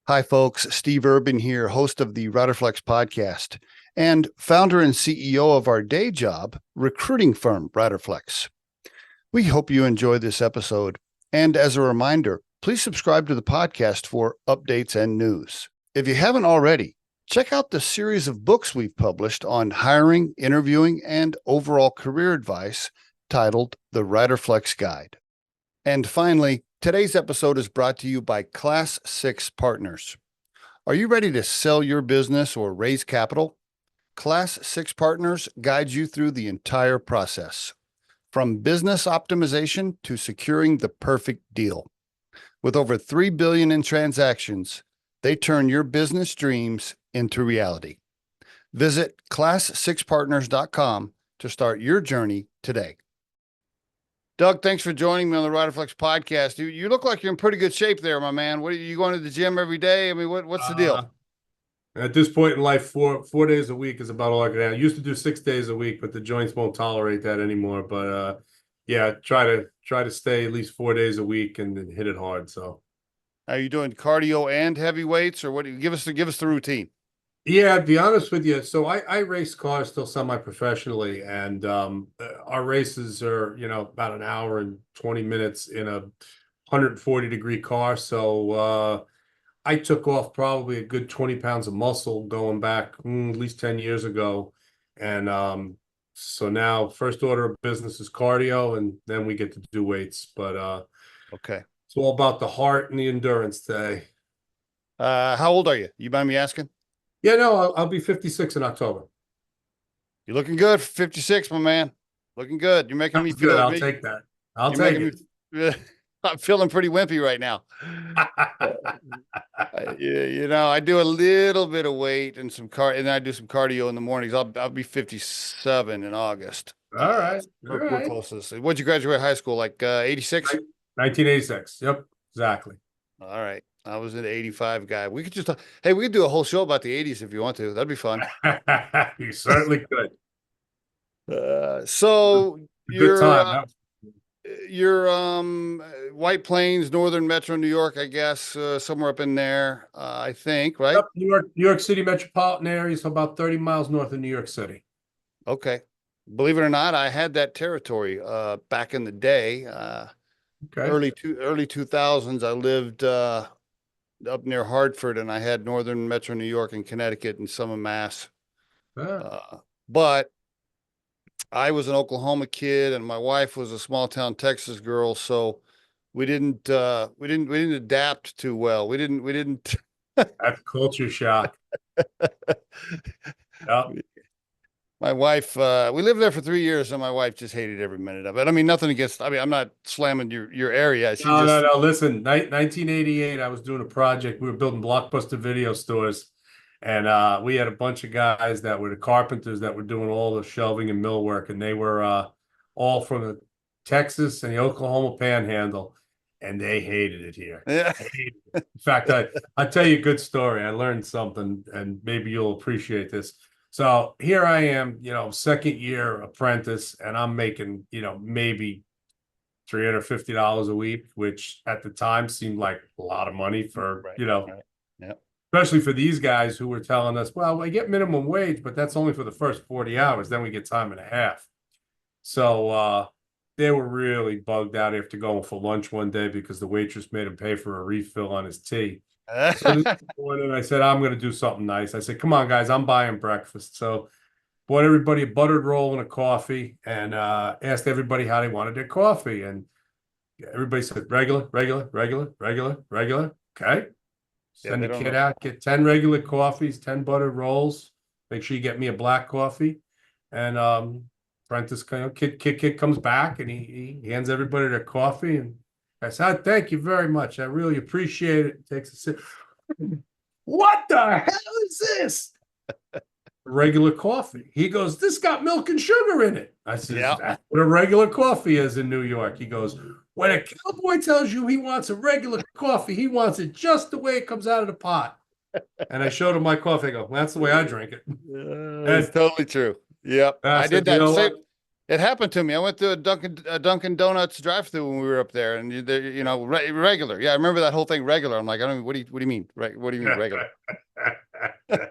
Hi, folks. Steve Urban here, host of the Riderflex podcast and founder and CEO of our day job recruiting firm, Riderflex. We hope you enjoy this episode. And as a reminder, please subscribe to the podcast for updates and news. If you haven't already, check out the series of books we've published on hiring, interviewing, and overall career advice titled The Riderflex Guide. And finally, today's episode is brought to you by Class 6 Partners. Are you ready to sell your business or raise capital? Class 6 Partners guides you through the entire process, from business optimization to securing the perfect deal. With over $3 billion in transactions, they turn your business dreams into reality. Visit class6partners.com to start your journey today. Doug, thanks for joining me on the Riderflex podcast. You look like you're in pretty good shape there, my man. What are you going to the gym every day? I mean, what's the deal? At this point in life, four days a week is about all I can have. I used to do 6 days a week, but the joints won't tolerate that anymore. But yeah, try to stay at least 4 days a week and hit it hard. So Are you doing cardio and heavy weights, or what? Give us the routine. yeah, to be honest with you, so I race cars still semi-professionally, and our races are, about an hour and 20 minutes in a 140-degree car. So I took off probably a good 20 pounds of muscle going back at least 10 years ago. And so now first order of business is cardio, and then we get to do weights. But Okay. it's all about the heart and the endurance today. How old are you? You mind me asking? Yeah, no, I'll be 56 in October. You're looking good for 56, my man. Looking good. You're making me That's good. feel. I'll take that. I'll You're take making it. me. I'm feeling pretty wimpy right now. I do a little bit of weight and and I do some cardio in the mornings. I'll be 57 in August. All right. All We're right. close to this. What'd you graduate high school? Like 86? 1986. Yep, exactly. All right. I was an 85 guy. We could hey, we could do a whole show about the 80s if you want to. That'd be fun. You certainly could. So A good time. you're White Plains, Northern Metro New York, I guess, somewhere up in there, I think, right? Yep, New York City metropolitan area, so about 30 miles north of New York City. Okay. Believe it or not, I had that territory back in the day. Okay. Early 2000s. I lived up near Hartford, and I had Northern Metro New York and Connecticut and some of Mass. But I was an Oklahoma kid, and my wife was a small town Texas girl, so we didn't adapt too well. We didn't. That's culture shock. Yep. My wife, we lived there for 3 years, and my wife just hated every minute of it. I mean, nothing against. I mean, I'm not slamming your area. She No, just no, no. Listen, 1988, I was doing a project. We were building Blockbuster video stores, and we had a bunch of guys that were the carpenters that were doing all the shelving and millwork, and they were all from the Texas and the Oklahoma Panhandle, and they hated it here. yeah. In fact, I'll tell you a good story. I learned something, and maybe you'll appreciate this. So here I am, second year apprentice, and I'm making, maybe $350 a week, which at the time seemed like a lot of money for, Right. Yeah. especially for these guys who were telling us, well, we get minimum wage, but that's only for the first 40 hours. Then we get time and a half. So they were really bugged out after going for lunch one day because the waitress made him pay for a refill on his tea. So this morning I said, I'm going to do something nice. I said, come on, guys, I'm buying breakfast. So bought everybody a buttered roll and a coffee, and asked everybody how they wanted their coffee. And everybody said, regular, regular, regular, regular, regular. Okay. Send the kid out, get 10 regular coffees, 10 buttered rolls. Make sure you get me a black coffee. And apprentice kid comes back, and he hands everybody their coffee. And I said, thank you very much. I really appreciate it. Takes a sip. What the hell is this? Regular coffee. He goes, this got milk and sugar in it. I said, that's what a regular coffee is in New York. He goes, when a cowboy tells you he wants a regular coffee, he wants it just the way it comes out of the pot. And I showed him my coffee. I go, that's the way I drink it. It's totally true. Yep. I did that. It happened to me. I went to a Dunkin' Donuts drive-through when we were up there, and regular. Yeah, I remember that whole thing, regular. I'm like, I don't. What do you mean? Right? What do you mean regular? Yeah,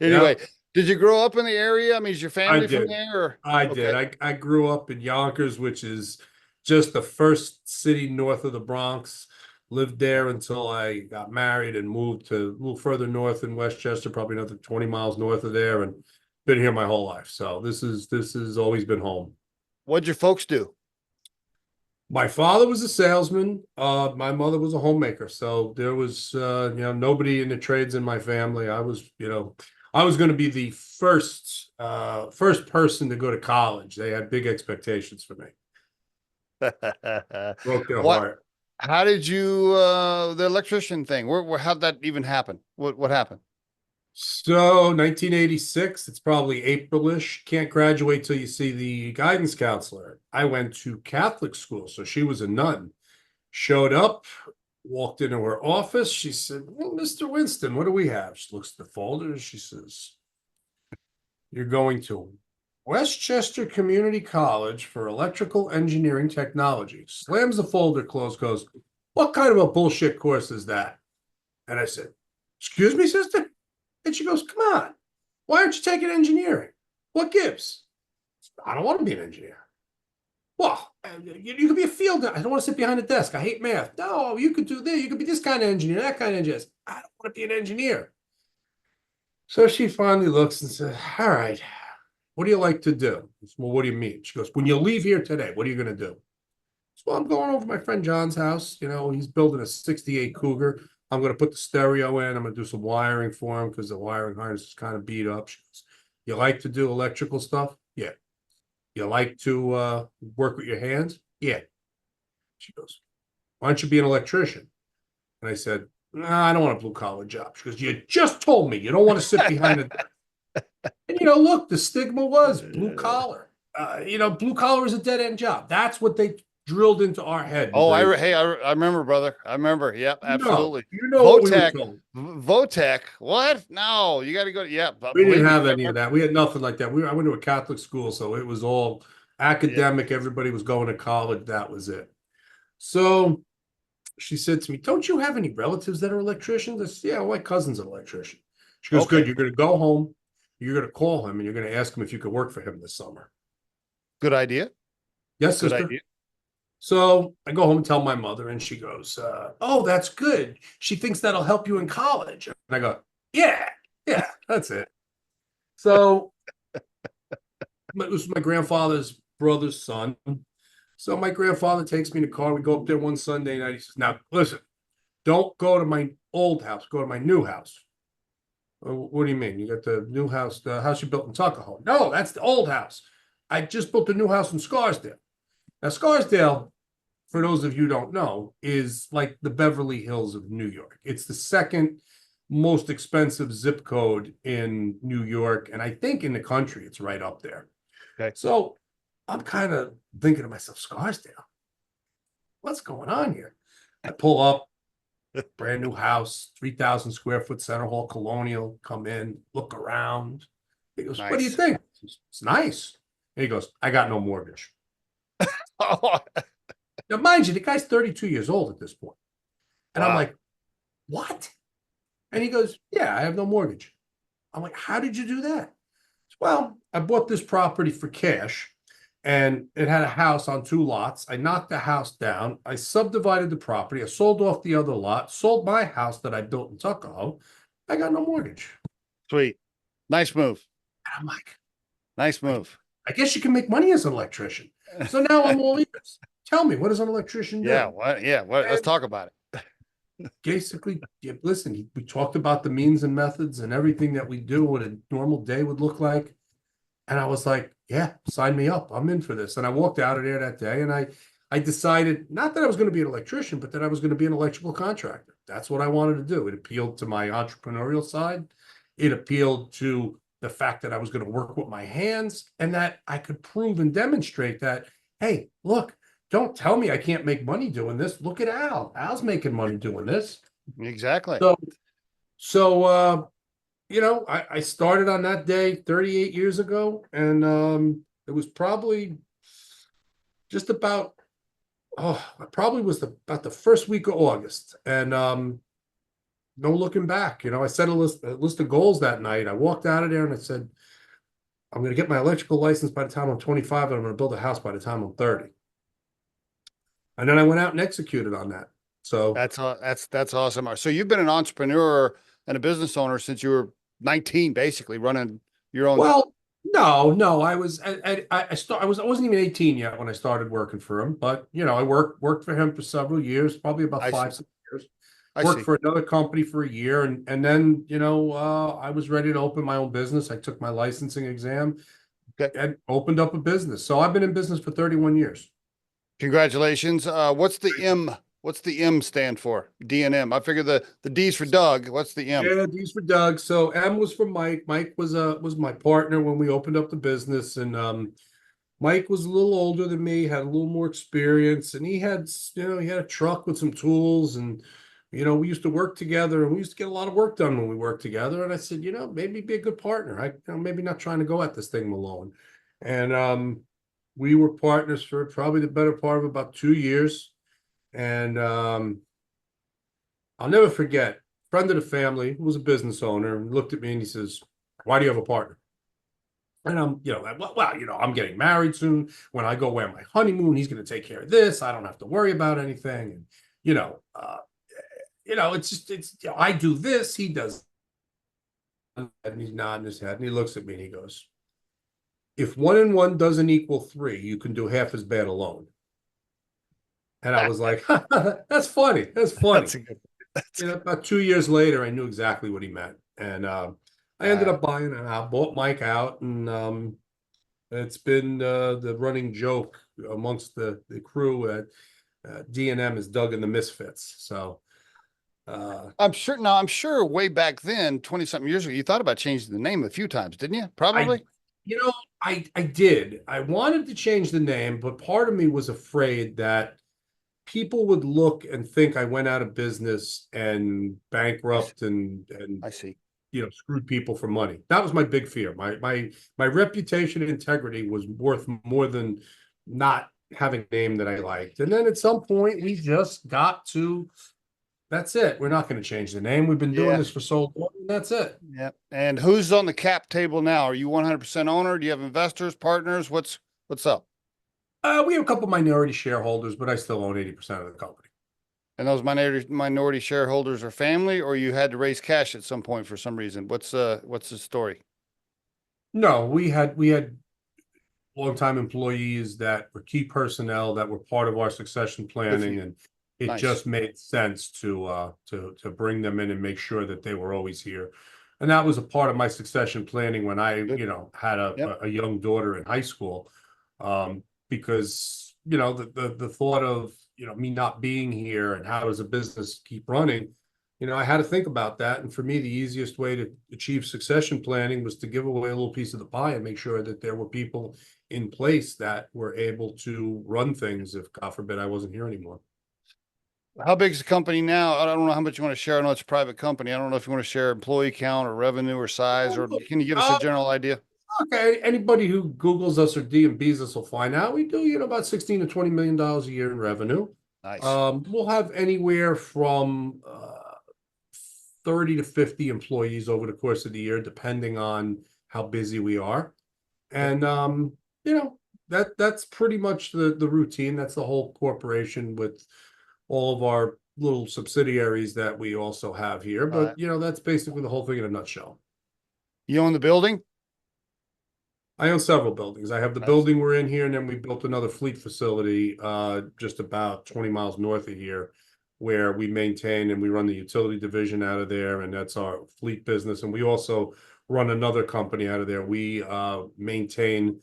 Anyway, did you grow up in the area? I mean, is your I family from did. there? Or I did. okay, I grew up in Yonkers, which is just the first city north of the Bronx. Lived there until I got married and moved to a little further north in Westchester, probably another 20 miles north of there, and been here my whole life. So this has always been home. what'd your folks do? My father was a salesman. My mother was a homemaker. So there was, nobody in the trades in my family. I was going to be the first person to go to college. They had big expectations for me. Broke their What? heart. How did you the electrician thing? How'd that even happen? What happened? So 1986, it's probably Aprilish. Can't graduate till you see the guidance counselor. I went to Catholic school, so she was a nun. Showed up, walked into her office. She said, "Well, Mr. Winston, what do we have?" She looks at the folder. She says, "You're going to Westchester Community College for Electrical Engineering Technology." Slams the folder closed, goes, "What kind of a bullshit course is that?" And I said, "Excuse me, sister?" And she goes, "Come on, why aren't you taking engineering? What gives?" "I don't want to be an engineer." "Well, you could be a field. I don't want to sit behind a desk. I hate math." "No, you could do this. You could be this kind of engineer, that kind of engineer." "I don't want to be an engineer." So she finally looks and says, "All right, what do you like to do?" I said, "Well, what do you mean?" She goes, "When you leave here today, what are you going to do?" So, "Well, I'm going over to my friend John's house. He's building a 68 Cougar. I'm going to put the stereo in. I'm going to do some wiring for him because the wiring harness is kind of beat up." She goes, "You like to do electrical stuff?" "Yeah." "You like to work with your hands?" "Yeah." She goes, "Why don't you be an electrician?" And I said, "Nah, I don't want a blue collar job." She goes, "You just told me you don't want to sit behind a..." And look, the stigma was blue collar. Blue collar is a dead end job. That's what they drilled into our head in Oh, grade. I remember, brother. I remember. Yep, No, absolutely. you know what we were Votech, told. Votech. What? No, you got to go. Yeah, but We didn't believe me. have any of that. We had nothing like that. I went to a Catholic school, so it was all Yeah. academic. Everybody was going to college. That was it. So she said to me, "Don't you have any relatives that are electricians?" I said, "Yeah, my cousin's an electrician." She goes, "Good. Okay. You're going to go home. You're going to call him, and you're going to ask him if you could work for him this summer." Good idea. "Yes, Good sister." idea. So I go home and tell my mother, and she goes, "Oh, that's good. She thinks that'll help you in college." And I go, "Yeah, yeah, that's it." So it was my grandfather's brother's son. So my grandfather takes me in the car. We go up there one Sunday night. He says, "Now, listen, don't go to my old house. Go to my new house." "What do you mean? You got the new house, the house you built in Tuckahoe?" "No, that's the old house. I just built a new house in Scarsdale." Now, Scarsdale, for those of you who don't know, is like the Beverly Hills of New York. It's the second most expensive zip code in New York, and I think in the country, it's right up there. Okay. So I'm kind of thinking to myself, Scarsdale, what's going on here? I pull up, brand new house, 3,000 square foot center hall colonial, come in, look around. He goes, "What do you Nice. think?" "It's nice." And he goes, "I got no mortgage." Oh, Now, mind you, the guy's 32 years old at this point. And I'm wow. like, "What?" And he goes, "Yeah, I have no mortgage." I'm like, "How did you do that?" "Well, I bought this property for cash and it had a house on two lots. I knocked the house down. I subdivided the property. I sold off the other lot, sold my house that I built in Tuckahoe. I got no mortgage." Sweet. Nice move. And I'm like, Nice I, move. I guess you can make money as an electrician. So now I'm all ears. Tell me, what does an electrician Yeah. do? What? Yeah. What? Let's And talk about it. basically, listen, we talked about the means and methods and everything that we do, what a normal day would look like. And I was like, "Yeah, sign me up. I'm in for this." And I walked out of there that day and I decided not that I was going to be an electrician, but that I was going to be an electrical contractor. That's what I wanted to do. It appealed to my entrepreneurial side. It appealed to the fact that I was going to work with my hands and that I could prove and demonstrate that, hey, look, don't tell me I can't make money doing this. Look at Al. Al's making money doing this. Exactly. So, so I started on that day 38 years ago, and It was probably just about, it probably was about the first week of August. And no looking back. I set a list of goals that night. I walked out of there and I said, I'm going to get my electrical license by the time I'm 25, and I'm going to build a house by the time I'm 30. And then I went out and executed on that. So That's awesome. So you've been an entrepreneur and a business owner since you were 19, basically running your own. well, no, I was I wasn't even 18 yet when I started working for him, but I worked for him for several years, probably about I see. 5, 6 years. I Worked see. for another company for a year, and then I was ready to open my own business. I took my licensing exam Okay. and opened up a business. So I've been in business for 31 years. Congratulations. What's the M? What's the M stand for? D and M. I figure the D's for Doug. What's the M? Yeah, D's for Doug. So M was for Mike. Mike was my partner when we opened up the business, and Mike was a little older than me, had a little more experience, and he had a truck with some tools, and we used to work together, and we used to get a lot of work done when we worked together. And I said, maybe be a good partner. Maybe not trying to go at this thing alone. And we were partners for probably the better part of about 2 years. And I'll never forget, friend of the family who was a business owner looked at me and he says, "Why do you have a partner?" And I'm getting married soon. When I go away on my honeymoon, he's going to take care of this. I don't have to worry about anything. And I do this, he does. And he's nodding his head, and he looks at me and he goes, "If 1 and 1 doesn't equal 3, you can do half as bad alone." And I was like, "That's funny. That's funny." That's a good. About 2 years later, I knew exactly what he meant, and I ended up buying it out, bought Mike out, and it's been the running joke amongst the crew at D&M is Doug and the Misfits. So I'm sure. Now, I'm sure way back then, 20 something years ago, you thought about changing the name a few times, didn't you? I, Probably. I did. I wanted to change the name, but part of me was afraid that people would look and think I went out of business and bankrupt and I see. screwed people for money. That was my big fear. My reputation and integrity was worth more than not having a name that I liked. And then at some point we just got to, that's it. We're not going to change the name. We've been doing Yeah. this for so long, and that's it. Yeah. And who's on the cap table now? Are you 100% owner? Do you have investors, partners? What's up? We have a couple minority shareholders, but I still own 80% of the company. And those minority shareholders are family, or you had to raise cash at some point for some reason. What's the story? No, we had longtime employees that were key personnel that were part of our succession planning, and it Nice. just made sense to bring them in and make sure that they were always here. And that was a part of my succession planning when I, Good. had Yep. a young daughter in high school, because the thought of me not being here and how does a business keep running, I had to think about that. And for me, the easiest way to achieve succession planning was to give away a little piece of the pie and make sure that there were people in place that were able to run things if, God forbid, I wasn't here anymore. How big is the company now? I don't know how much you want to share. I know it's a private company. I don't know if you want to share employee count or revenue or size, or can you give us a general idea? Okay, anybody who Googles us or DMBs us will find out we do, about 16 to $20 million a year in revenue. Nice. We'll have anywhere from 30 to 50 employees over the course of the year, depending on how busy we are. And that's pretty much the routine. That's the whole corporation with all of our little subsidiaries that we also have here. But that's basically the whole thing in a nutshell. You own the building? I own several buildings. I have the building we're in here, and then we built another fleet facility just about 20 miles north of here, where we maintain and we run the utility division out of there, and that's our fleet business. And we also run another company out of there. We maintain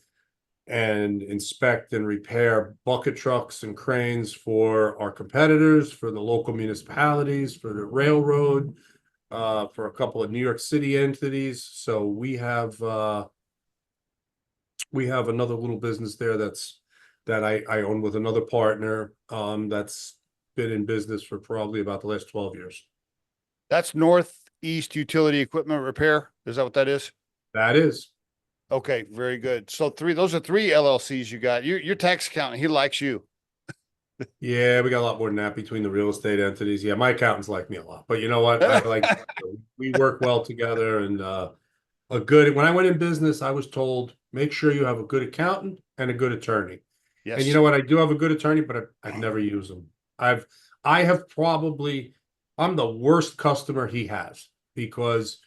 and inspect and repair bucket trucks and cranes for our competitors, for the local municipalities, for the railroad, for a couple of New York City entities. So we have another little business there that I own with another partner that's been in business for probably about the last 12 years. That's Northeast Utility Equipment Repair. Is that what that is? That is. Okay, very good. So those are three LLCs you got. Your tax accountant, he likes you. Yeah, we got a lot more than that between the real estate entities. Yeah, my accountants like me a lot, but you know what? I like we work well together and a good when I went in business, I was told make sure you have a good accountant and a good attorney. And you Yes. know what? I do have a good attorney, but I've never used them. I have probably I'm the worst customer he has because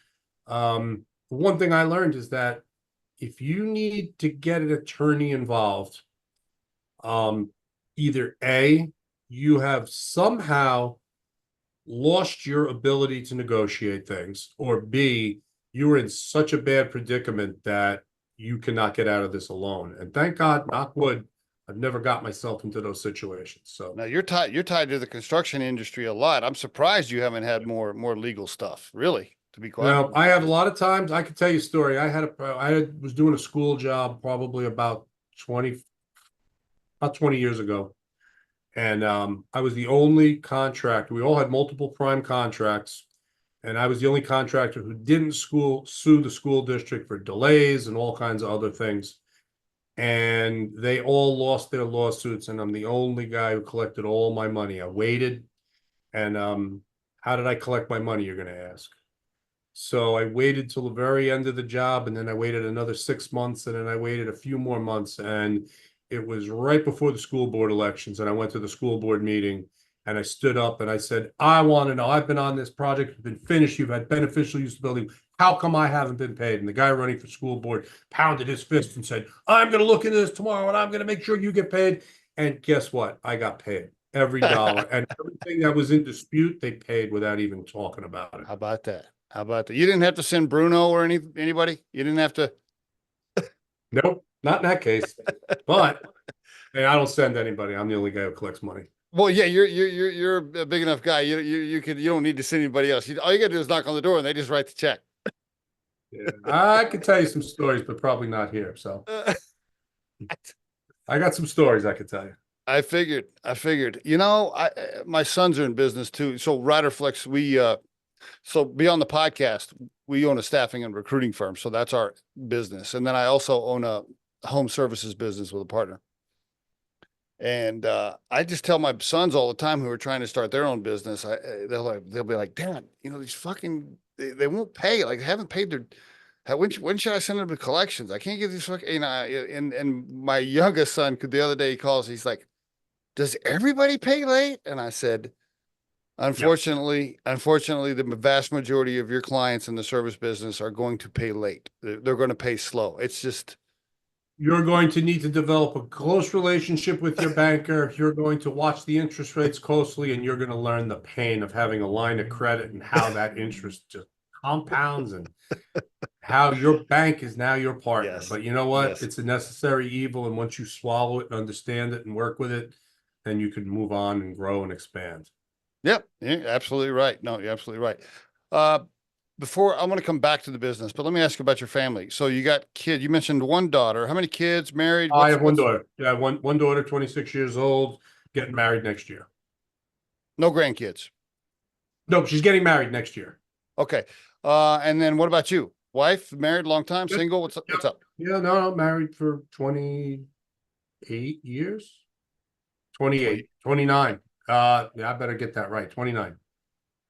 one thing I learned is that if you need to get an attorney involved, um, either A, you have somehow lost your ability to negotiate things, or B, you are in such a bad predicament that you cannot get out of this alone. And thank God, knock wood, I've never got myself into those situations. So Now you're tied to the construction industry a lot. I'm surprised you haven't had more legal stuff, really, to be quite now I honest. have a lot of times I could tell you a story. Was doing a school job probably 20 about 20 years ago. And I was the only contractor. We all had multiple prime contracts, and I was the only contractor who didn't sue the school district for delays and all kinds of other things. And they all lost their lawsuits, and I'm the only guy who collected all my money. I waited, and how did I collect my money, you're going to ask? So I waited till the very end of the job, and then I waited another 6 months, and then I waited a few more months, and it was right before the school board elections, and I went to the school board meeting, and I stood up and I said, I want to know, I've been on this project, it's been finished, you've had beneficial use of the building. How come I haven't been paid? And the guy running for school board pounded his fist and said, I'm going to look into this tomorrow, and I'm going to make sure you get paid. And guess what? I got paid every dollar, and everything that was in dispute, they paid without even talking about it. How about that? How about that? You didn't have to send Bruno or anybody. You didn't have to. Nope, not in that case. But hey, I don't send anybody. I'm the only guy who collects money. Well, yeah, you're a big enough guy. You don't need to send anybody else. All you got to do is knock on the door and they just write the check. Yeah, I could tell you some stories, but probably not here. So I got some stories I could tell you. I figured. I figured. My sons are in business too. So Riderflex, so beyond the podcast, we own a staffing and recruiting firm. So that's our business. And then I also own a home services business with a partner. And I just tell my sons all the time who are trying to start their own business, they'll be like, Dad, these fucking they won't pay. Like they haven't paid their. When should I send them to collections? I can't get these fucking. And my youngest son, the other day he calls, he's like, does everybody pay late? And I said, Yep. unfortunately, the vast majority of your clients in the service business are going to pay late. They're going to pay slow. It's just. You're going to need to develop a close relationship with your banker. You're going to watch the interest rates closely, and you're going to learn the pain of having a line of credit and how that interest just compounds and how your bank is now your partner. Yes. But you know what? Yes. It's a necessary evil. And once you swallow it and understand it and work with it, then you can move on and grow and expand. Yep. Yeah, absolutely right. No, you're absolutely right. Uh, Before I'm going to come back to the business, but let me ask you about your family. So you got kid, you mentioned one daughter. How many kids, married? I have one daughter. Yeah, one daughter, 26 years old, getting married next year. No grandkids. No, she's getting married next year. Okay. And then what about you? Wife, married, long time, Yep. single? What's up? Yep. What's up? Yeah, no, married for 28 years. 20. 28, 29. Yeah, I better get that right. 29.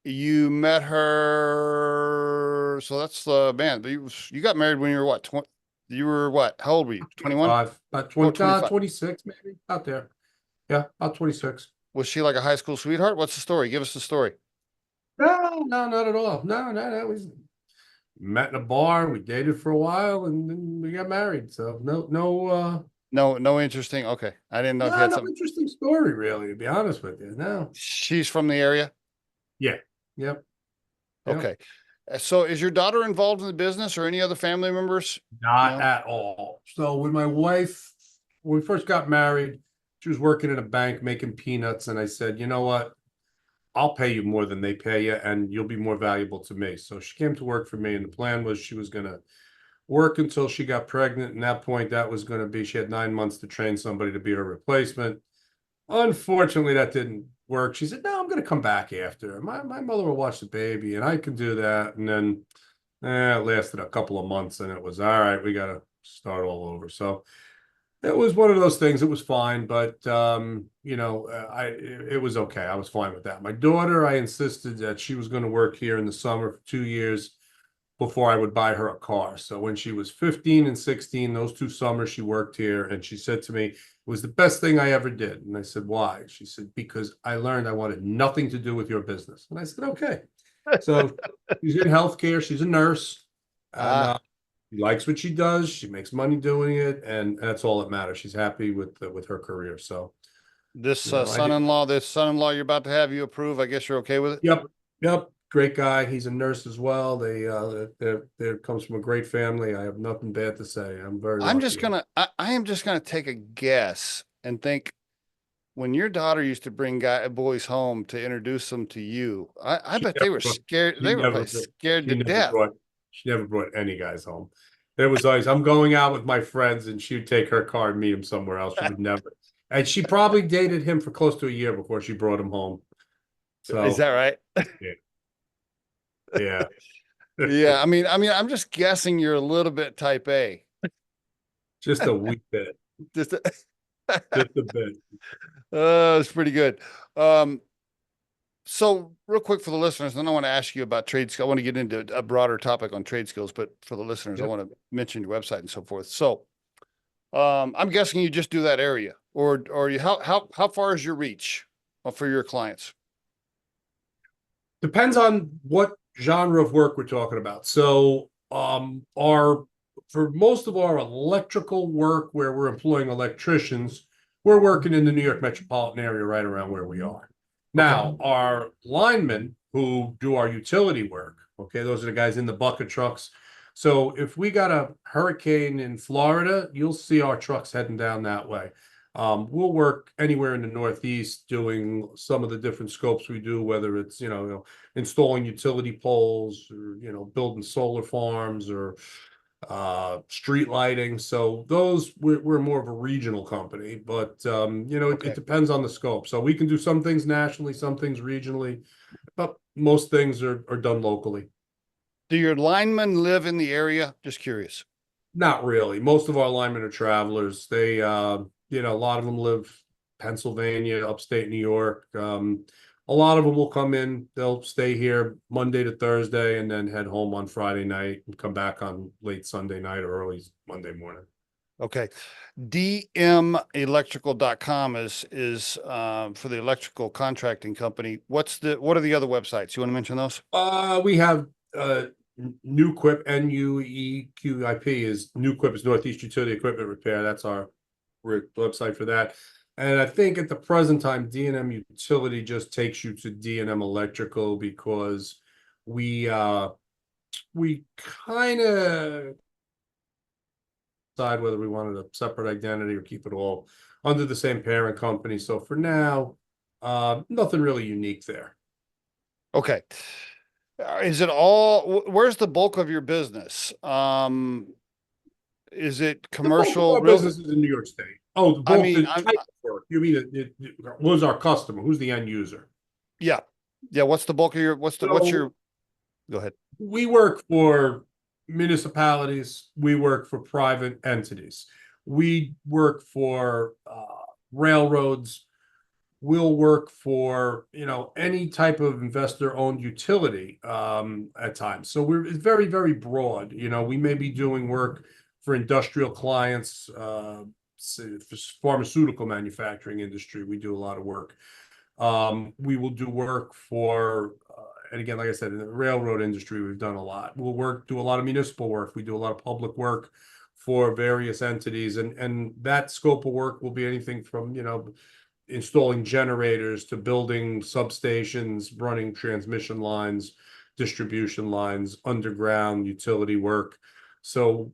You met her. So that's man. You got married when you were what? 20, you were what? How old were you? 21? 25, about Oh, 20, 25. 26, maybe out there. Yeah, about 26. Was she like a high school sweetheart? What's the story? Give us the story. No, not at all. No, that was met in a bar. We dated for a while, and then we got married. So No interesting. Okay. I didn't know if you had no something. interesting story, really, to be honest with you. No. She's from the area. Yeah. Yep. Yep. Okay. So is your daughter involved in the business or any other family members? Not No. at all. So when my wife, when we first got married, she was working in a bank making peanuts, and I said, you know what? I'll pay you more than they pay you, and you'll be more valuable to me. So she came to work for me, and the plan was she was going to work until she got pregnant. And that point, that was going to be, she had 9 months to train somebody to be her replacement. Unfortunately, that didn't work. She said, no, I'm going to come back after. My mother will watch the baby, and I can do that. And then it lasted a couple of months, and it was, all right, start all over. So it was one of those things. It was fine, but it was okay. I was fine with that. My daughter, I insisted that she was going to work here in the summer for 2 years before I would buy her a car. So when she was 15 and 16, those 2 summers she worked here, and she said to me, it was the best thing I ever did. And I said, why? She said, because I learned I wanted nothing to do with your business. And I said, okay. So she's in healthcare. She's a nurse, and Ah, she likes what she does. She makes money doing it, and that's all that matters. She's happy with her career. So, this I did. son-in-law you're about to have you approve. I guess you're okay with it. Yep, yep. Great guy. He's a nurse as well. They comes from a great family. I have nothing bad to say. I'm very lucky. I am just gonna take a guess and think when your daughter used to bring boys home to introduce them to you, I She bet they never were brought, scared. she They were never probably brought, scared to death. she never brought any guys home. There was always, I'm going out with my friends, and she would take her car and meet him somewhere else. She would never. And she probably dated him for close to a year before she brought him home. Is that So, right? yeah. Yeah. Yeah. I'm just guessing you're a little bit type A. Just a wee bit. Just Just a bit. it's pretty good. Um, so real quick for the listeners, then I want to ask you about trade skills. I want to get into a broader topic on trade skills, but for the listeners, I Yep. want to mention your website and so forth. So, I'm guessing you just do that area, or how far is your reach for your clients? Depends on what genre of work we're talking about. So, our for most of our electrical work where we're employing electricians, we're working in the New York metropolitan area right around where we are. Okay. Now, our linemen who do our utility work, okay, those are the guys in the bucket trucks. So if we got a hurricane in Florida, you'll see our trucks heading down that way. We'll work anywhere in the Northeast doing some of the different scopes we do, whether it's, installing utility poles or, building solar farms or street lighting. So those we're more of a regional company, but Okay. it depends on the scope. So we can do some things nationally, some things regionally, but most things are done locally. Do your linemen live in the area? Just curious. Not really. Most of our linemen are travelers. They a lot of them live Pennsylvania, upstate New York. A lot of them will come in, they'll stay here Monday to Thursday and then head home on Friday night and come back on late Sunday night or early Monday morning. Okay. dmelectrical.com is for the electrical contracting company. What are the other websites? You want to mention those? We have Nuquip, NUEQIP is Nuquip is Northeast Utility Equipment Repair. That's our website for that. And I think at the present time, D&M Utility just takes you to D&M Electrical because we kind of decide whether we wanted a separate identity or keep it all under the same parent company. So for now, nothing really unique there. Okay. Is it all, where's the bulk of your business? Is it commercial? The bulk of our business is in New York State. Oh, the bulk, the type of work. You mean who's our customer? Who's the end user? Yeah. Yeah. What's the bulk of your, go ahead. We work for municipalities. We work for private entities. We work for railroads. We'll work for, any type of investor-owned utility at times. So it's very, very broad. We may be doing work for industrial clients, for pharmaceutical manufacturing industry. We do a lot of work. We will do work for, and again, like I said, in the railroad industry, we've done a lot. We'll do a lot of municipal work. We do a lot of public work for various entities. And that scope of work will be anything from, installing generators to building substations, running transmission lines, distribution lines, underground utility work. So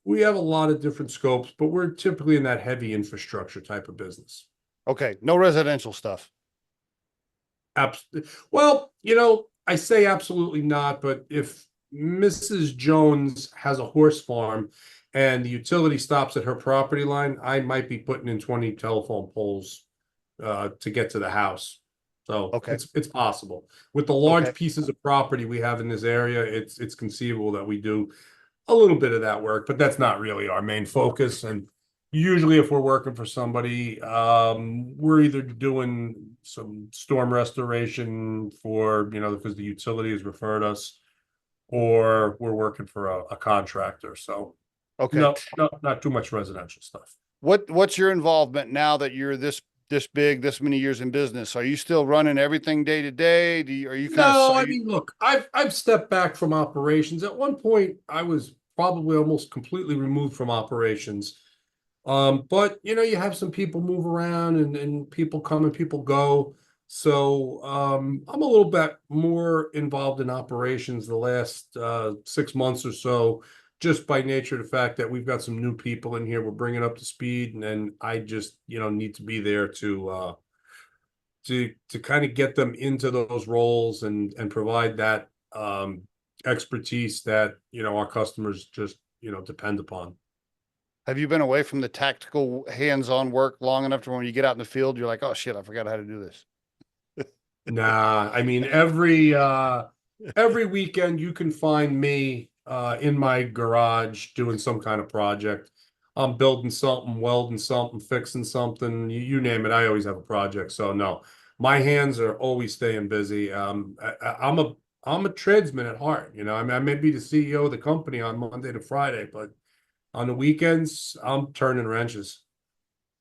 we have a lot of different scopes, but we're typically in that heavy infrastructure type of business. Okay. No residential stuff. Well, I say absolutely not, but if Mrs. Jones has a horse farm and the utility stops at her property line, I might be putting in 20 telephone poles to get to the house. So Okay. it's possible. With the large pieces of property we have in this area, it's conceivable that we do a little bit of that work, but that's not really our main focus. And usually if we're working for somebody, we're either doing some storm restoration for, because the utility has referred us, or we're working for a contractor. So Okay. no, no, not too much residential stuff. What's your involvement now that you're this big, this many years in business? Are you still running everything day to day? Are you kind of, No, are I you, mean, look, I've stepped back from operations. At one point, I was probably almost completely removed from operations. But you have some people move around and people come and people go. So I'm a little bit more involved in operations the last 6 months or so, just by nature of the fact that we've got some new people in here. We're bringing up to speed, and then I just need to be there to kind of get them into those roles and provide that expertise that our customers just depend upon. have you been away from the tactical hands-on work long enough to when you get out in the field, you're like, oh shit, I forgot how to do this. Nah, I mean every weekend you can find me in my garage doing some kind of project. I'm building something, welding something, fixing something, you name it. I always have a project. So no, my hands are always staying busy. I'm a tradesman at heart. I mean, I may be the CEO of the company on Monday to Friday, but on the weekends, I'm turning wrenches.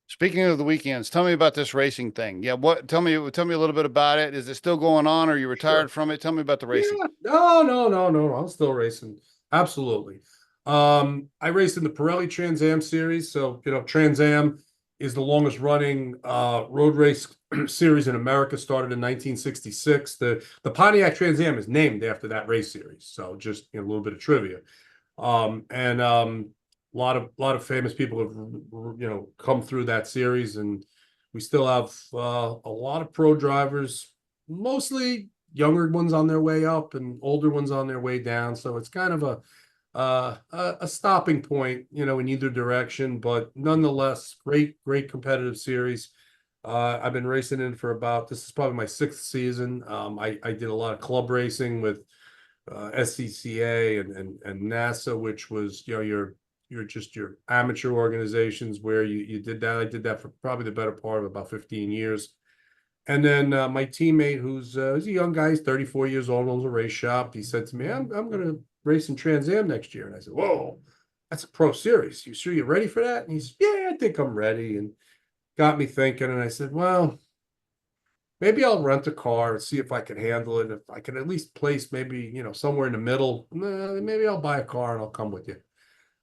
Speaking of the weekends, tell me about this racing thing. Yeah, tell me a little bit about it. Is it still going on? Or are you retired Sure. from it? Tell me about the racing. Yeah. No, no, no, no, no. I'm still racing. Absolutely. I raced in the Pirelli Trans Am series. So, Trans Am is the longest running road race series in America, started in 1966. The Pontiac Trans Am is named after that race series. So just a little bit of trivia. And a lot of famous people have come through that series, and we still have a lot of pro drivers, mostly younger ones on their way up and older ones on their way down. So it's kind of a stopping point, in either direction, but nonetheless, great competitive series. I've been racing in for this is probably my sixth season. I did a lot of club racing with SCCA and NASA, which was your amateur organizations where you did that. I did that for probably the better part of about 15 years. And then my teammate, who's a young guy, he's 34 years old, owns a race shop. He said to me, I'm going to race in Trans Am next year. And I said, whoa, that's a pro series. You sure you're ready for that? And he said, yeah, I think I'm ready. And got me thinking. And I said, well, maybe I'll rent a car and see if I can handle it. If I can at least place maybe, somewhere in the middle, maybe I'll buy a car and I'll come with you.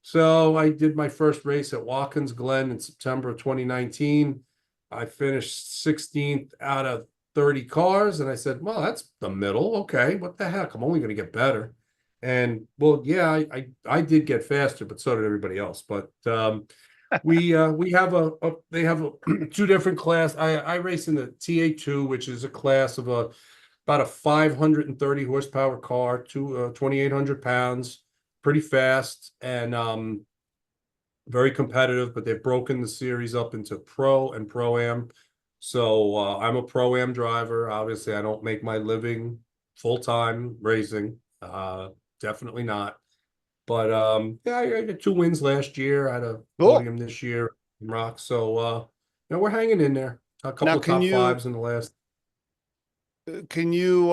So I did my first race at Watkins Glen in September of 2019. I finished 16th out of 30 cars. And I said, well, that's the middle. Okay, what the heck? I'm only going to get better. And well, yeah, I did get faster, but so did everybody else. But we they have two different class. I race in the TA2, which is a class of about a 530 horsepower car, 2,800 pounds, pretty fast and very competitive. But they've broken the series up into pro and pro am. So I'm a pro am driver. Obviously, I don't make my living full time racing. Definitely not. But yeah, I got 2 wins last year. I had a Cool. podium this year in Rock. So we're hanging in there. A Now, couple of top fives in the last. can you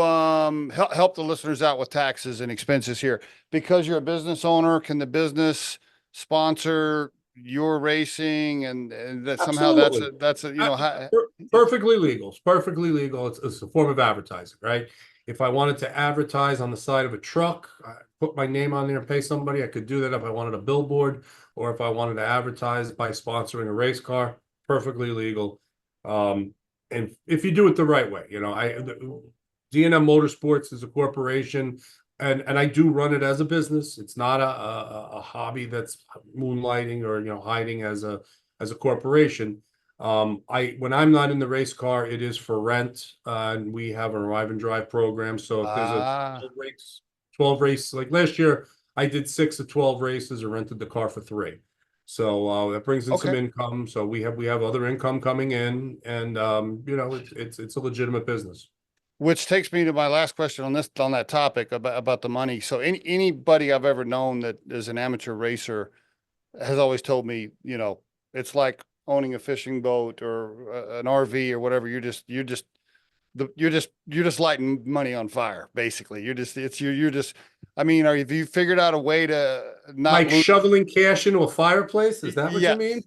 help the listeners out with taxes and expenses here? Because you're a business owner, can the business sponsor your racing and that somehow Absolutely. that's a Perfectly legal. It's perfectly legal. It's a form of advertising, right? If I wanted to advertise on the side of a truck, I put my name on there and pay somebody, I could do that if I wanted a billboard, or if I wanted to advertise by sponsoring a race car, perfectly legal. And if you do it the right way, D&M Motorsports is a corporation, and I do run it as a business. It's not a hobby that's moonlighting or hiding as a corporation. When I'm not in the race car, it is for rent, and we have an arrive and drive program. So if there's a ah 12 race, like last year, I did 6 of 12 races and rented the car for 3. So that brings in some okay. income. So we have other income coming in, and it's a legitimate business. which takes me to my last question on that topic about the money. So anybody I've ever known that is an amateur racer has always told me, it's like owning a fishing boat or an RV or whatever. You're just lighting money on fire, basically. You're just, I mean, have you figured out a way to not Like lose? shoveling cash into a fireplace? Is that what you Yeah. mean?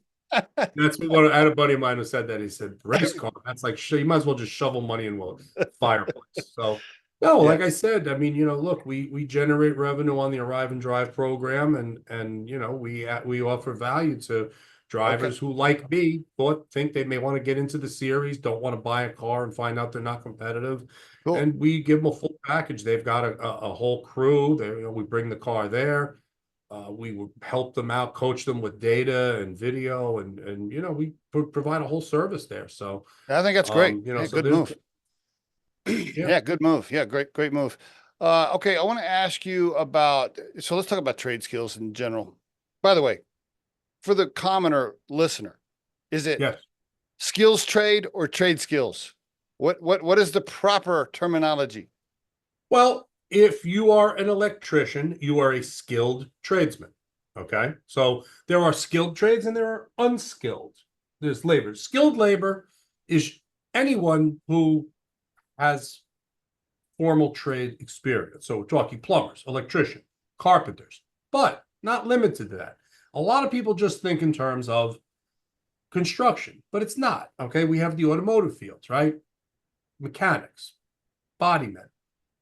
That's what I had a buddy of mine who said that. He said, race car, that's like, you might as well just shovel money in a fireplace. So, no, Yeah. like I said, I mean, look, we generate revenue on the Arrive and Drive program, and we offer value to Okay. drivers who, like me, think they may want to get into the series, don't want to buy a car and find out they're not competitive. Cool. And we give them a full package. They've got a whole crew. We bring the car there. We would help them out, coach them with data and video, and we provide a whole service there. So, I think that's great. Yeah, so good there's move. yeah, Yeah, good move. Yeah, great move. Okay, I want to ask you about, so let's talk about trade skills in general. By the way, for the commoner listener, is it yes. skills trade or trade skills? What is the proper terminology? Well, if you are an electrician, you are a skilled tradesman. Okay, so there are skilled trades and there are unskilled. There's labor. Skilled labor is anyone who has formal trade experience. So we're talking plumbers, electrician, carpenters, but not limited to that. A lot of people just think in terms of construction, but it's not. Okay, we have the automotive fields, right? Mechanics, body men.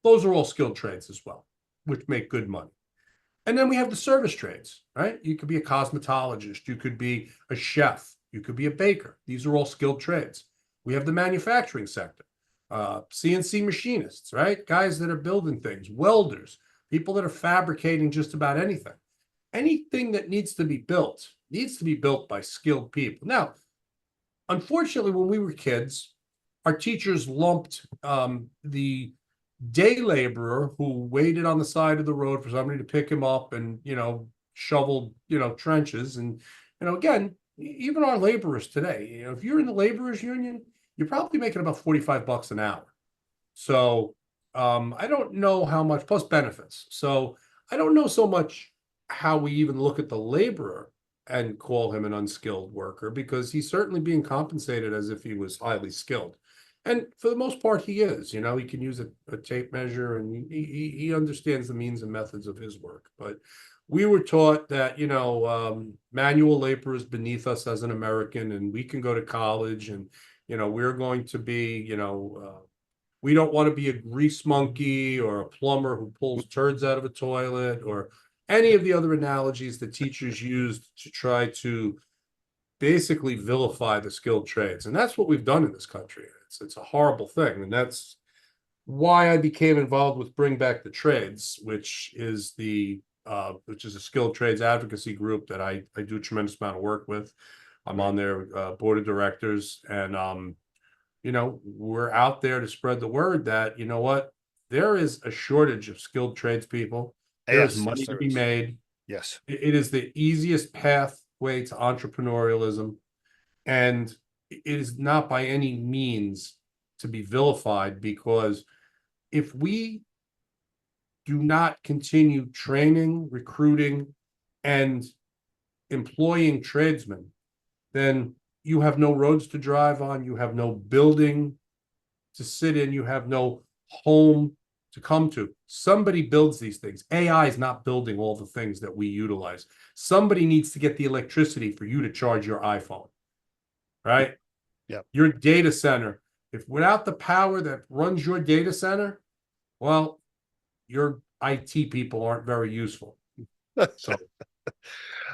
Those are all skilled trades as well, which make good money. And then we have the service trades, right? You could be a cosmetologist, you could be a chef, you could be a baker. These are all skilled trades. We have the manufacturing sector, CNC machinists, right? Guys that are building things, welders, people that are fabricating just about anything. Anything that needs to be built by skilled people. Now, unfortunately, when we were kids, our teachers lumped the day laborer who waited on the side of the road for somebody to pick him up and shoveled trenches. And again, even our laborers today, if you're in the laborers union, you're probably making about $45 an hour. So I don't know how much, plus benefits. So I don't know so much how we even look at the laborer and call him an unskilled worker, because he's certainly being compensated as if he was highly skilled. And for the most part, he is. He can use a tape measure, and he understands the means and methods of his work. But we were taught that manual labor is beneath us as an American, and we can go to college, and we're going to be we don't want to be a grease monkey or a plumber who pulls turds out of a toilet, or any of the other analogies that teachers used to try to basically vilify the skilled trades. And that's what we've done in this country. It's a horrible thing. And that's why I became involved with Bring Back the Trades, which is a skilled trades advocacy group that I do a tremendous amount of work with. I'm on their board of directors, and we're out there to spread the word that, there is a shortage of skilled tradespeople. There is money to be made. Yes. It is the easiest pathway to entrepreneurialism, and it is not by any means to be vilified, because if we do not continue training, recruiting, and employing tradesmen, then you have no roads to drive on, you have no building to sit in, you have no home to come to. Somebody builds these things. AI is not building all the things that we utilize. Somebody needs to get the electricity for you to charge your iPhone, right? Yeah. Your data center, if without the power that runs your data center, well, your IT people aren't very useful. So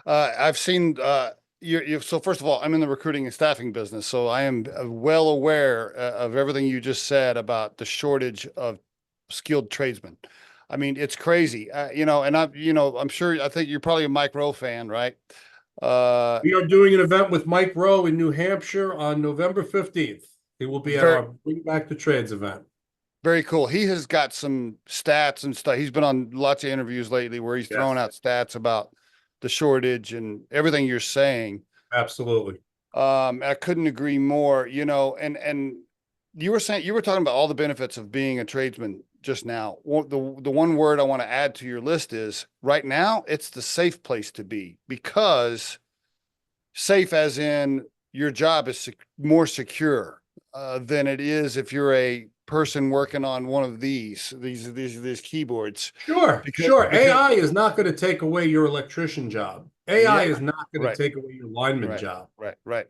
I've seen so first of all, I'm in the recruiting and staffing business, so I am well aware of everything you just said about the shortage of skilled tradesmen. I mean, it's crazy, and I'm sure, I think you're probably a Mike Rowe fan, right? We are doing an event with Mike Rowe in New Hampshire on November 15th. He will be at our Bring Back the Trades event. Very cool. He has got some stats and stuff. He's been on lots of interviews lately where he's throwing out stats about the shortage and everything you're saying. Absolutely. I couldn't agree more, and you were saying, you were talking about all the benefits of being a tradesman just now. The one word I want to add to your list is right now, it's the safe place to be, because safe as in your job is more secure than it is if you're a person working on one of these keyboards. Sure, Because sure. AI is not going to take away your electrician job. AI yeah, is not going to right, take away your lineman right, job. right.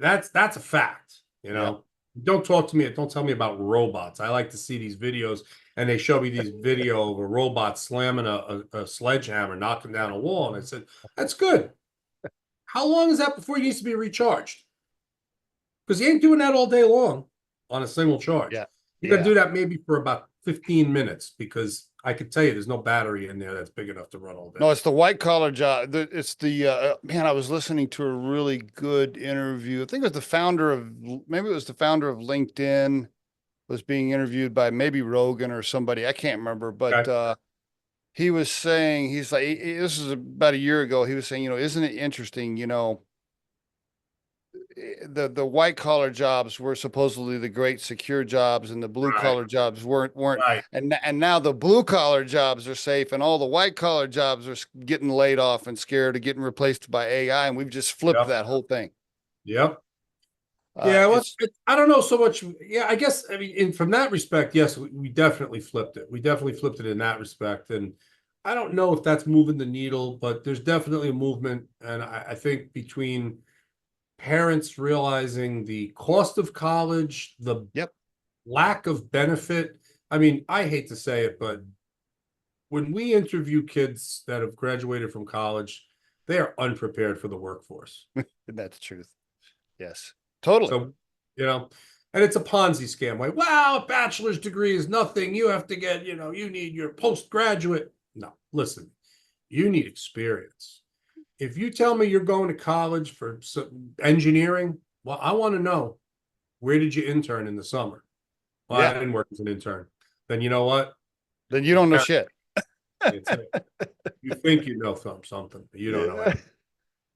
That's a fact, you Yeah. know. Don't talk to me, don't tell me about robots. I like to see these videos, and they show me these video of a robot slamming a sledgehammer, knocking down a wall. And I said, that's good. How long is that before he needs to be recharged? Because he ain't doing that all day long on a single charge. Yeah. You got to Yeah. do that maybe for about 15 minutes, because I could tell you there's no battery in there that's big enough to run all day. No, it's the white collar job. It's the man. I was listening to a really good interview. I think it was the founder of, maybe it was the founder of LinkedIn, was being interviewed by maybe Rogan or somebody. I can't remember, but Okay. he was saying, he's like, this is about a year ago. He was saying, isn't it interesting? The white collar jobs were supposedly the great secure jobs, and the blue Right, collar jobs weren't. right. And now the blue collar jobs are safe, and all the white collar jobs are getting laid off and scared of getting replaced by AI. And we've just flipped Yep. that whole thing. Yep. Yeah, well, It's I don't know so much. Yeah, I guess, I mean, from that respect, yes, we definitely flipped it. We definitely flipped it in that respect. And I don't know if that's moving the needle, but there's definitely a movement. And I think between parents realizing the cost of college, the Yep. lack of benefit. I mean, I hate to say it, but when we interview kids that have graduated from college, they are unprepared for the workforce. That's the truth. Yes, totally. So, you know, and it's a Ponzi scam. Like, wow, a bachelor's degree is nothing. You have to get, you need your postgraduate. No, listen, you need experience. If you tell me you're going to college for engineering, well, I want to know, where did you intern in the summer? Well, I Yeah. didn't work as an intern. Then you know what? Then you don't know shit. It's it. You think you know something, but you don't know Yeah.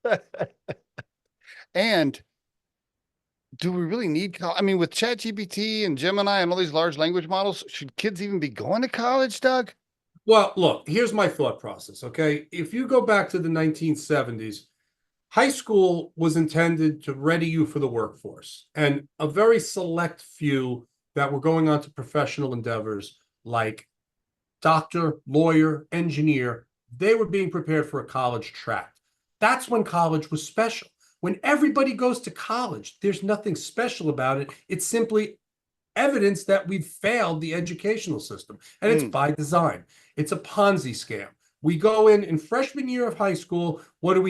anything. And do we really need I mean, with ChatGPT and Gemini and all these large language models, should kids even be going to college, Doug? Well, look, here's my thought process. Okay. If you go back to the 1970s, high school was intended to ready you for the workforce, and a very select few that were going on to professional endeavors like doctor, lawyer, engineer, they were being prepared for a college track. That's when college was special. When everybody goes to college, there's nothing special about it. It's simply evidence that we've failed the educational system, and it's by design. It's a Ponzi scam. We go in freshman year of high school. What do?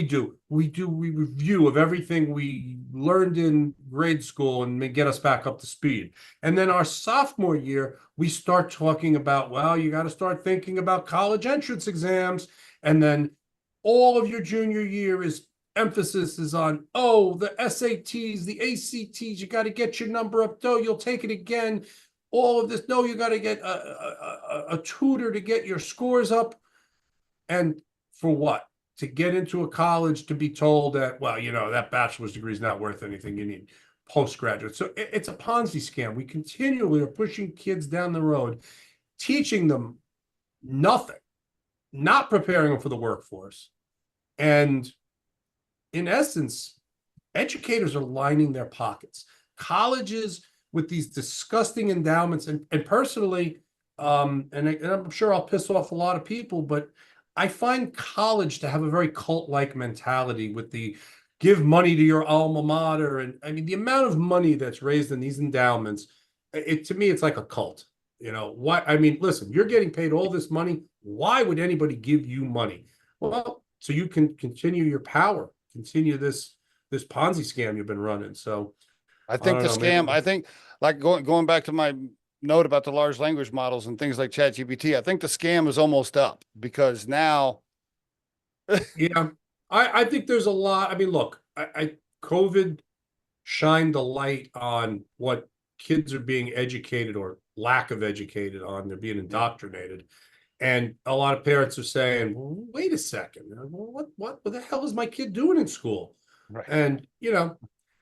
We do a review of everything we learned in grade school and get us back up to speed. And then our sophomore year, we start talking about, well, you got to start thinking about college entrance exams. And then all of your junior year is emphasis is on, oh, the SATs, the ACTs, you got to get your number up. Oh, you'll take it again. All of this. No, you got to get a tutor to get your scores up. And for what? To get into a college to be told that, well, that bachelor's degree is not worth anything. You need postgraduate. So it's a Ponzi scam. We continually are pushing kids down the road, teaching them nothing, not preparing them for the workforce. And in essence, educators are lining their pockets. Colleges with these disgusting endowments, and personally, and I'm sure I'll piss off a lot of people, but I find college to have a very cult-like mentality with the give money to your alma mater. And I mean, the amount of money that's raised in these endowments, to me, it's like a cult. Why? I mean, listen, you're getting paid all this money. Why would anybody give you money? Well, so you can continue your power, continue this Ponzi scam you've been running. So I I think don't the know, maybe. scam, I think, like going back to my note about the large language models and things like ChatGPT, I think the scam is almost up, because now Yeah, I think there's a lot. I mean, look, COVID shined the light on what kids are being educated or lack of educated on. They're being yeah, indoctrinated. And a lot of parents are saying, well, wait a second, what the hell is my kid doing in school? right. And,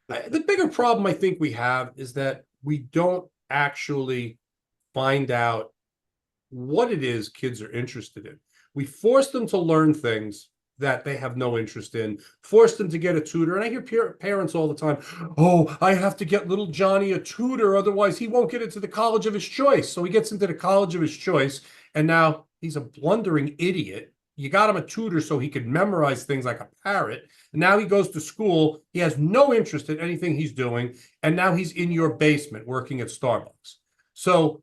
The bigger problem I think we have is that we don't actually find out what it is kids are interested in. We force them to learn things that they have no interest in, force them to get a tutor. And I hear parents all the time, oh, I have to get little Johnny a tutor, otherwise he won't get into the college of his choice. So he gets into the college of his choice, and now he's a blundering idiot. You got him a tutor so he could memorize things like a parrot. And now he goes to school. He has no interest in anything he's doing. And now he's in your basement working at Starbucks. So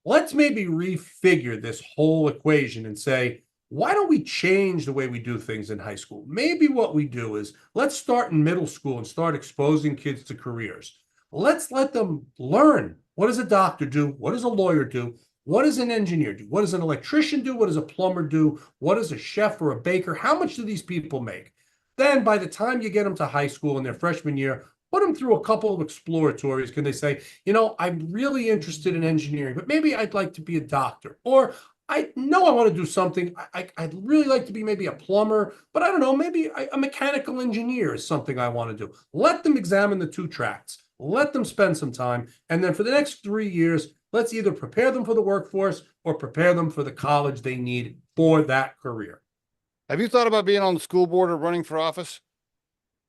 let's maybe refigure this whole equation and say, why don't we change the way we do things in high school? Maybe what we do is let's start in middle school and start exposing kids to careers. Let's let them learn. What does a doctor do? What does a lawyer do? What does an engineer do? What does an electrician do? What does a plumber do? What does a chef or a baker? How much do these people make? Then by the time you get them to high school in their freshman year, put them through a couple of exploratories. Can they say, I'm really interested in engineering, but maybe I'd like to be a doctor, or I know I want to do something. I'd really like to be maybe a plumber, but I don't know, maybe a mechanical engineer is something I want to do. Let them examine the two tracks. Let them spend some time. And then for the next 3 years, let's either prepare them for the workforce or prepare them for the college they need for that career. Have you thought about being on the school board or running for office?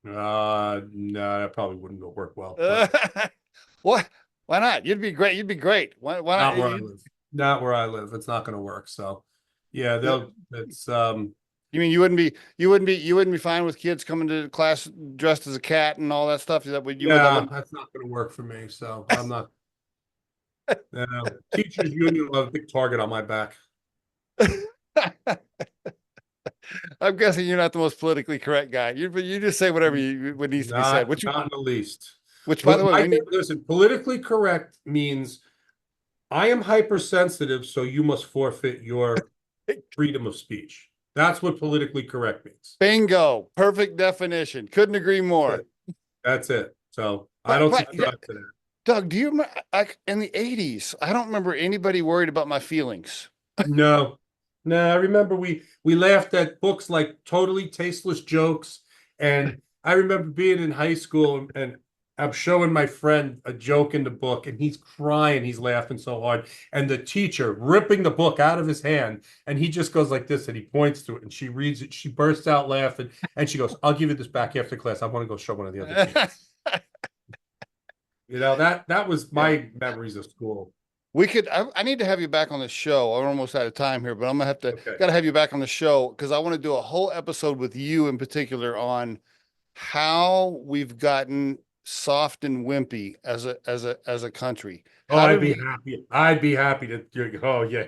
No, that probably wouldn't go work well. What? Why not? You'd be great. You'd be great. Why Not not? where I live. Not where I live. It's not going to work. So, yeah, it's You mean you wouldn't be fine with kids coming to class dressed as a cat and all that stuff? Is that what you would? that's not going to work for me. So I'm not. Teachers union will have a big target on my back. I'm guessing you're not the most politically correct guy. You just say whatever what needs to be said. Not in the least. Which, by the way, listen, politically correct means I am hypersensitive, so you must forfeit your freedom of speech. That's what politically correct means. Bingo. Perfect definition. Couldn't agree more. That's it. So I don't subscribe to that. Doug, do you remember in the 80s? I don't remember anybody worried about my feelings. No. I remember we laughed at books like Totally Tasteless Jokes. And I remember being in high school and I'm showing my friend a joke in the book and he's crying. He's laughing so hard. And the teacher ripping the book out of his hand. And he just goes like this and he points to it and she reads it. She bursts out laughing and she goes, I'll give you this back after class. I want to go show one of the other teachers. That was my memories of school. I need to have you back on the show. I'm almost out of time here, but I'm gonna gotta have you back on the show because I want to do a whole episode with you in particular on how we've gotten soft and wimpy as a country. I'd be happy. I'd be happy to. Oh yeah,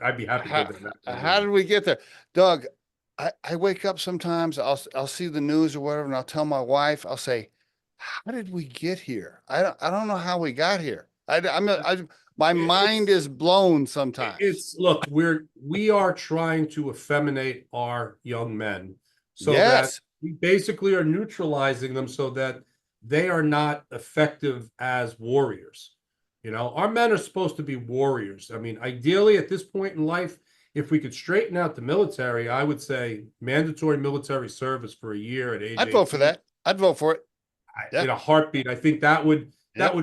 I'd be happy. How did we get there, Doug? I wake up sometimes. I'll see the news or whatever, and I'll tell my wife. I'll say, "How did we get here? I don't know how we got here. My mind is blown sometimes." Look, we are trying to effeminate our young men so that we basically are neutralizing them so that they are not effective as warriors. Our men are supposed to be warriors. I mean, ideally at this point in life, if we could straighten out the military, I would say mandatory military service for a year at age 18. I'd vote for that. I'd vote for it. In a heartbeat. I think that would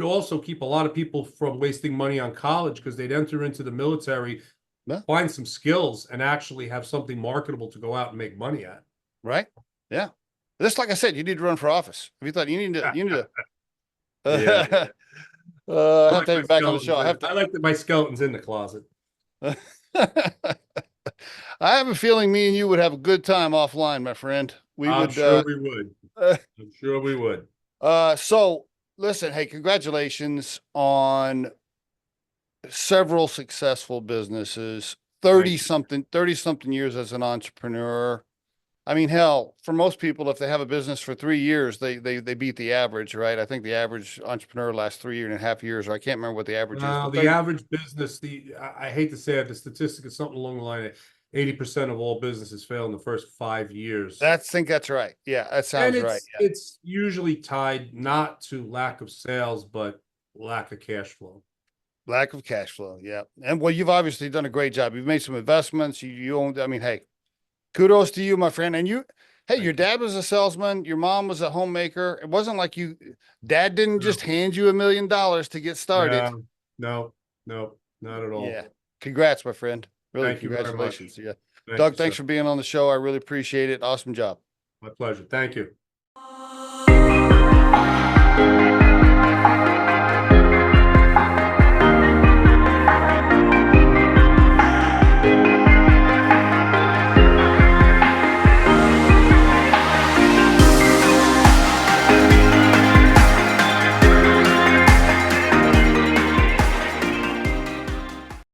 also keep a lot of people from wasting money on college because they'd enter into the military, find some skills, and actually have something marketable to go out and make money at. Right? Yeah. Just like I said, you need to run for office. If you thought you need to, I have to have you back on the show. I like that my skeleton's in the closet. I have a feeling me and you would have a good time offline, my friend. I'm sure we would. I'm sure we would. So listen, hey, congratulations on several successful businesses, 30 something years as an entrepreneur. I mean, hell, for most people, if they have a business for 3 years, they beat the average, right? I think the average entrepreneur lasts 3.5 years, or I can't remember what the average is. The average business, I hate to say it, the statistic is something along the line of 80% of all businesses fail in the first 5 years. I think that's right. Yeah, that sounds right. Yeah. It's usually tied not to lack of sales, but lack of cash flow. Lack of cash flow, yeah. And well, you've obviously done a great job. You've made some investments. You own. I mean, hey, kudos to you, my friend. And Hey, Thank your you. dad was a salesman. Your mom was a homemaker. It wasn't like dad didn't just hand you $1 million to get started. No, no, no, not at all. Yeah. Congrats, my friend. Really, Thank you very much. congratulations. Yeah. Thank Doug, you, thanks sir. for being on the show. I really appreciate it. Awesome job. My pleasure. Thank you.